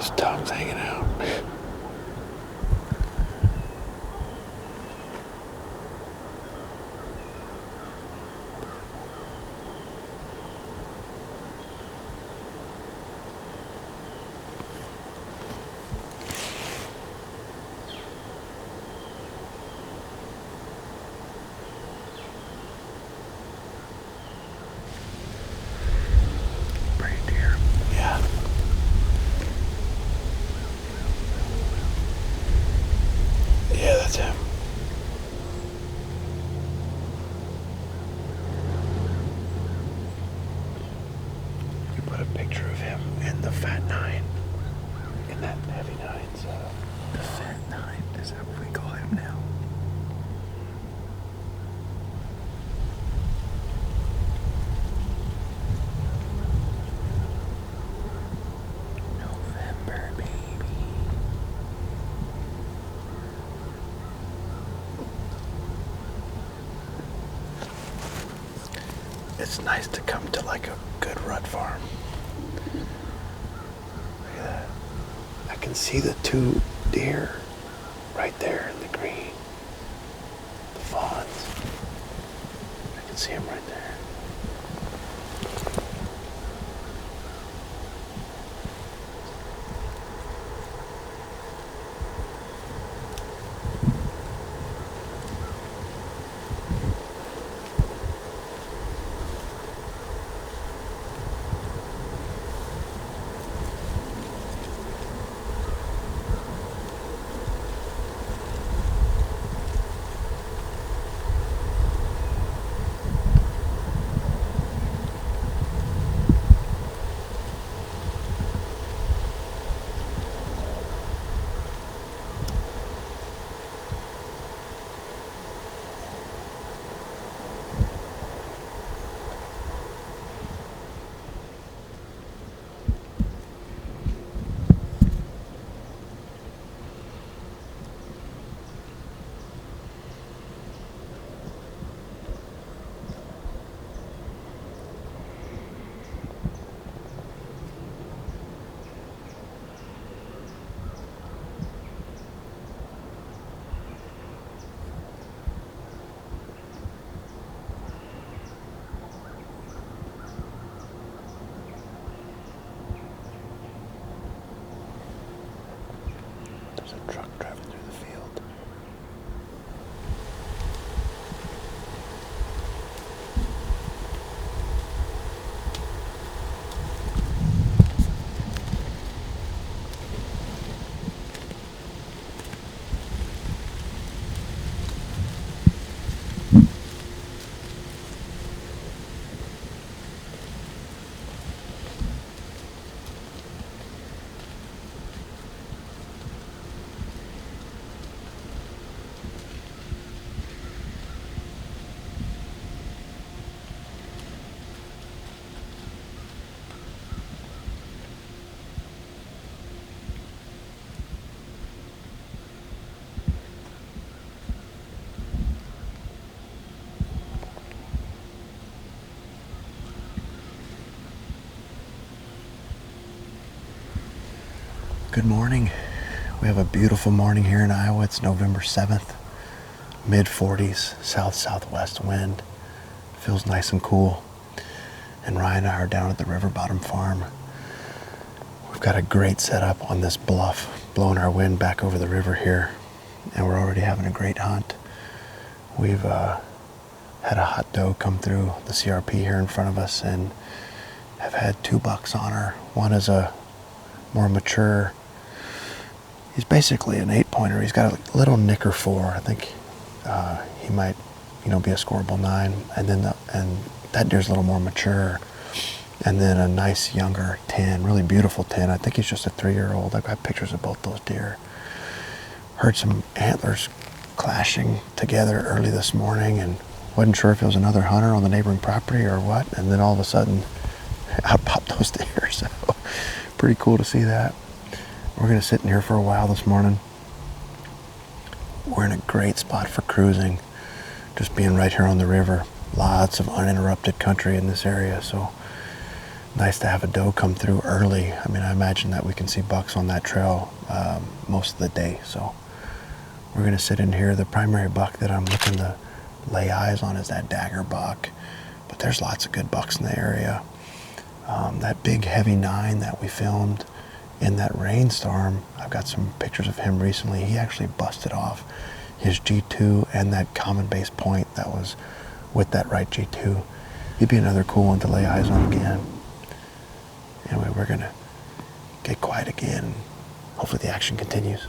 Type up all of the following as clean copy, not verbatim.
His tongue's hanging out. Pretty deer. Yeah. Yeah, that's him. You put a picture of him in the Fat 9. In that heavy 9, so. The Fat 9, is that what we call him now? November, baby. It's nice to come to like a good rut farm. Look at that. I can see the 2 deer right there in the green. The fawns. I can see them right there. There's a truck driving through the field. Good morning. We have a beautiful morning here in Iowa. It's November 7th. Mid-40s, south-southwest wind. Feels nice and cool. And Ryan and I are down at the River Bottom Farm. We've got a great setup on this bluff, blowing our wind back over the river here. And we're already having a great hunt. We've had a hot doe come through the CRP here in front of us and have had 2 bucks on her. One is a more mature, he's basically an 8-pointer. He's got a little nicker 4. I think he might, be a scoreable 9. And then and that deer's a little more mature. And then a nice younger 10, really beautiful 10. I think he's just a 3-year-old. I've got pictures of both those deer. Heard some antlers clashing together early this morning and wasn't sure if it was another hunter on the neighboring property or what. And then all of a sudden, out popped those deer. So pretty cool to see that. We're going to sit in here for a while this morning. We're in a great spot for cruising, just being right here on the river. Lots of uninterrupted country in this area, so Nice to have a doe come through early. I mean, I imagine that we can see bucks on that trail most of the day. So we're going to sit in here. The primary buck that I'm looking to lay eyes on is that dagger buck. But there's lots of good bucks in the area. That big heavy 9 that we filmed in that rainstorm, I've got some pictures of him recently. He actually busted off his G2 and that common base point that was with that right G2. He'd be another cool one to lay eyes on again. Anyway, we're gonna get quiet again. Hopefully the action continues.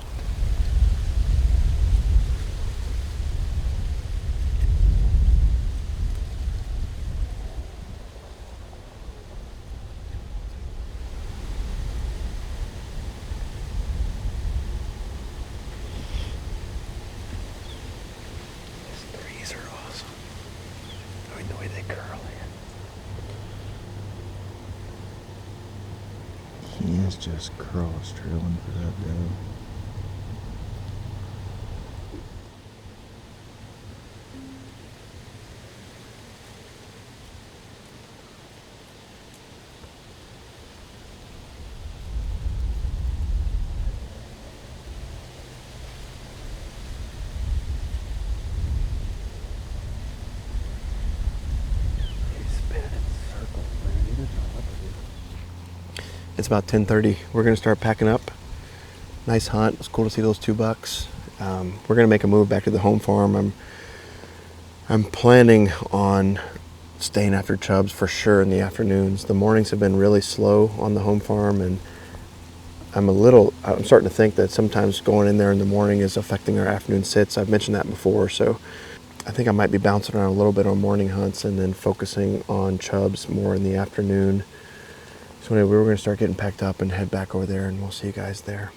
These threes are awesome. I mean, the way they curl in. He is just cross trailing for that doe. It's about 10:30. We're gonna start packing up. Nice hunt. It was cool to see those 2 bucks. We're gonna make a move back to the home farm. I'm planning on staying after Chubbs for sure in the afternoons. The mornings have been really slow on the home farm, and I'm starting to think that sometimes going in there in the morning is affecting our afternoon sits. I've mentioned that before, so I think I might be bouncing around a little bit on morning hunts and then focusing on Chubbs more in the afternoon. So anyway, we're going to start getting packed up and head back over there, and we'll see you guys there.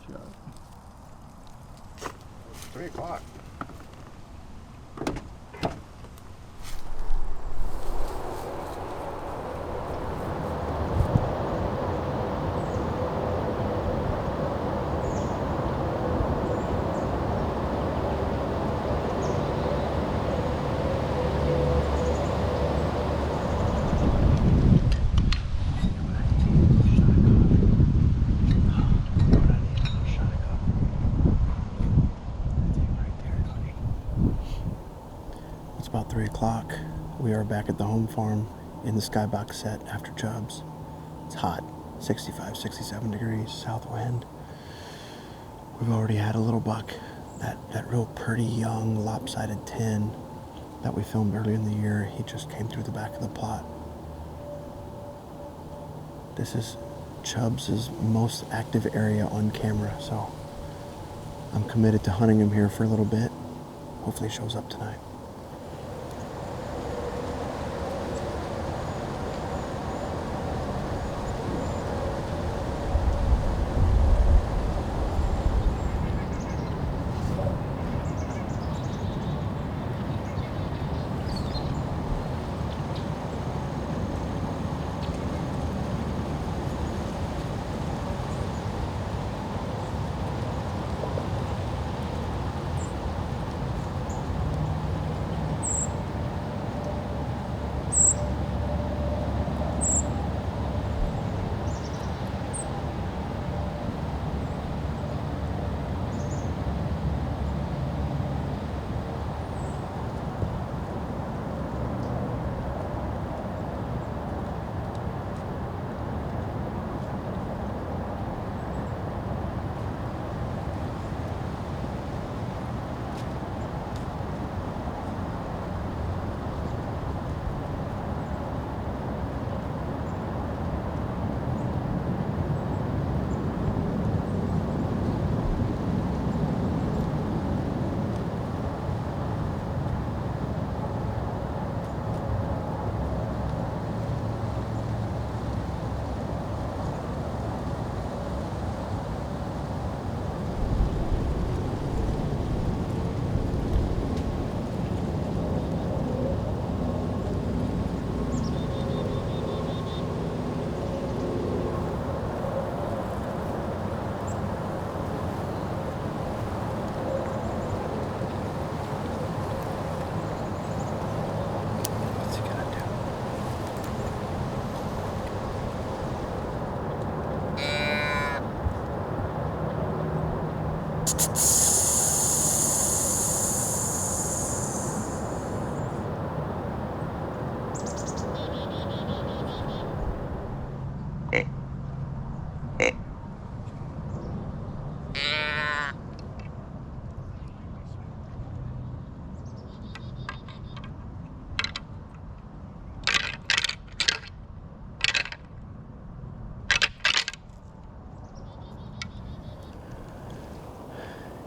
Shot. 3 o'clock. It's about 3 o'clock. We are back at the home farm in the Skybox set after Chubbs. It's hot, 65, 67 degrees, south wind. We've already had a little buck, that real pretty young lopsided 10 that we filmed earlier in the year. He just came through the back of the plot. This is Chubbs' most active area on camera, so I'm committed to hunting him here for a little bit. Hopefully he shows up tonight.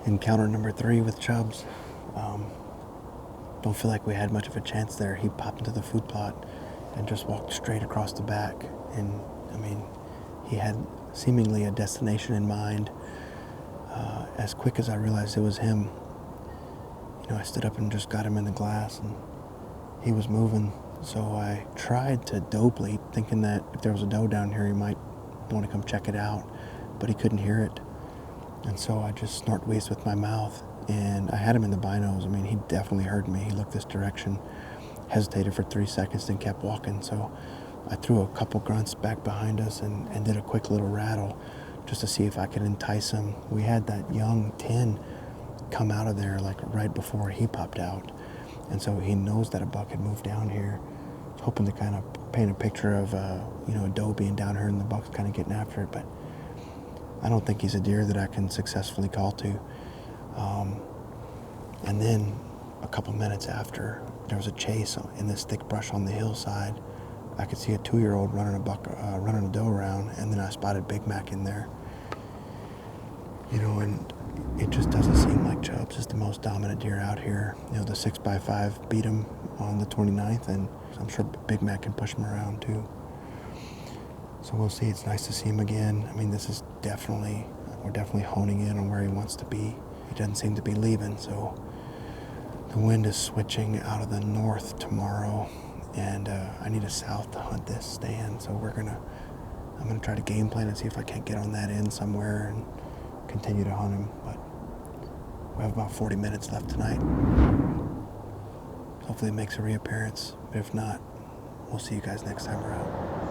encounter number 3 with Chubbs. Don't feel like we had much of a chance there. He popped into the food plot and just walked straight across the back. And I mean, he had seemingly a destination in mind. As quick as I realized it was him, I stood up and just got him in the glass, and he was moving. So I tried to doe bleep, thinking that if there was a doe down here, he might want to come check it out, but he couldn't hear it. And so I just snort wheezed with my mouth, and I had him in the binos. I mean, he definitely heard me. He looked this direction, hesitated for 3 seconds, then kept walking. So I threw a couple grunts back behind us and did a quick little rattle just to see if I could entice him. We had that young 10 come out of there like right before he popped out. And so he knows that a buck had moved down here. I was hoping to kind of paint a picture of, a doe being down here and the buck's kind of getting after it, but I don't think he's a deer that I can successfully call to. And then a couple minutes after, there was a chase in this thick brush on the hillside. I could see a 2-year-old running a doe around, and then I spotted Big Mac in there. And it just doesn't seem like Chubbs is the most dominant deer out here. The 6x5 beat him on the 29th, and I'm sure Big Mac can push him around too. So we'll see. It's nice to see him again. I mean, we're definitely honing in on where he wants to be. He doesn't seem to be leaving, so the wind is switching out of the north tomorrow, and I need a south to hunt this stand. So I'm gonna try to game plan and see if I can't get on that end somewhere and continue to hunt him. But we have about 40 minutes left tonight. Hopefully it makes a reappearance, but if not, we'll see you guys next time we're out.